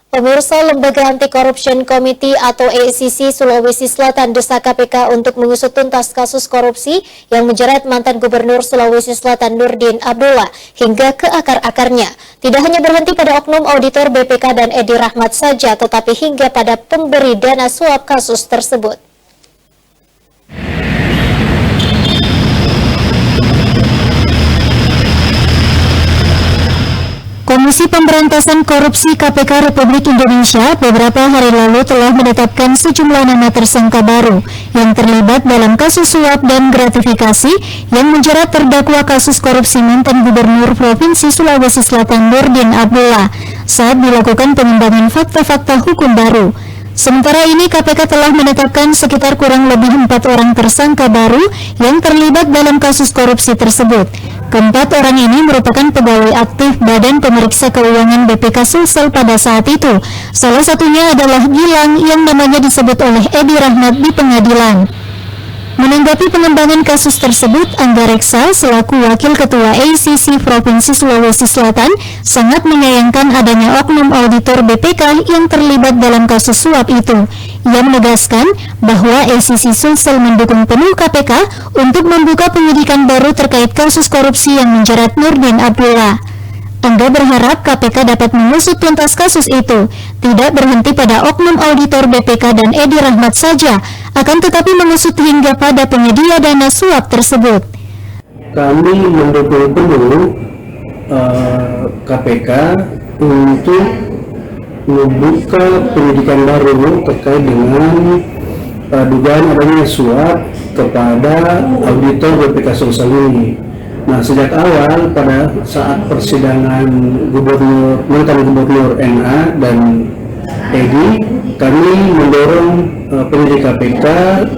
Pemirsa, Lembaga Anti Corruption Committee atau ACC Sulawesi Selatan desak KPK untuk mengusut tuntas kasus korupsi yang menjerat mantan Gubernur Sulawesi Selatan Nurdin Abdullah hingga ke akar-akarnya. Tidak hanya berhenti pada oknum auditor BPK dan Edi Rahmat saja, tetapi hingga pada pemberi dana suap kasus tersebut. Komisi Pemberantasan Korupsi KPK Republik Indonesia beberapa hari lalu telah menetapkan sejumlah nama tersangka baru yang terlibat dalam kasus suap dan gratifikasi yang menjerat terdakwa kasus korupsi mantan Gubernur Provinsi Sulawesi Selatan Nurdin Abdullah saat dilakukan pengembangan fakta-fakta hukum baru. Sementara ini KPK telah menetapkan sekitar kurang lebih 4 orang tersangka baru yang terlibat dalam kasus korupsi tersebut. Keempat orang ini merupakan pegawai aktif Badan Pemeriksa Keuangan BPK Sulsel pada saat itu. Salah satunya adalah Gilang yang namanya disebut oleh Edi Rahmat di pengadilan. Menanggapi pengembangan kasus tersebut, Angga Reksa selaku Wakil Ketua ACC Provinsi Sulawesi Selatan sangat menyayangkan adanya oknum auditor BPK yang terlibat dalam kasus suap itu. Ia menegaskan bahwa ACC Sulsel mendukung penuh KPK untuk membuka penyidikan baru terkait kasus korupsi yang menjerat Nurdin Abdullah. Angga berharap KPK dapat mengusut tuntas kasus itu, tidak berhenti pada oknum auditor BPK dan Edi Rahmat saja, akan tetapi mengusut hingga pada penyedia dana suap tersebut. Kami mendukung penuh KPK untuk membuka penyidikan baru terkait dengan dugaan adanya suap kepada auditor BPK Sulsel ini. Nah, sejak awal pada saat persidangan mantan Gubernur NA dan Edi, kami mendorong penyidik KPK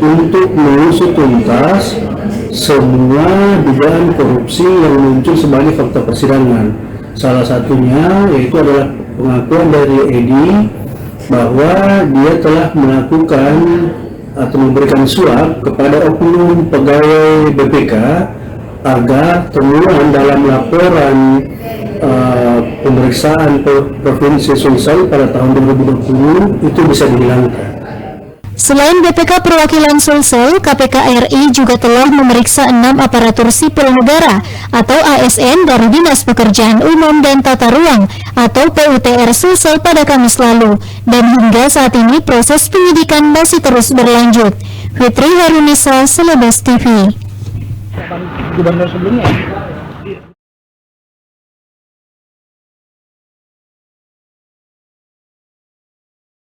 untuk mengusut tuntas semua dugaan korupsi yang muncul sebagai fakta persidangan. Salah satunya yaitu adalah pengakuan dari Edi bahwa dia telah melakukan atau memberikan suap kepada oknum pegawai BPK agar temuan dalam laporan pemeriksaan Provinsi Sulsel pada tahun 2020 itu bisa dihilangkan. Selain BPK Perwakilan Sulsel, KPK RI juga telah memeriksa 6 aparatur sipil negara atau ASN dari Dinas Pekerjaan Umum dan Tata Ruang atau PUTR Sulsel pada Kamis lalu, dan hingga saat ini proses penyidikan masih terus berlanjut. Fitri Harunisa, Selebes TV. Gubernur sebelumnya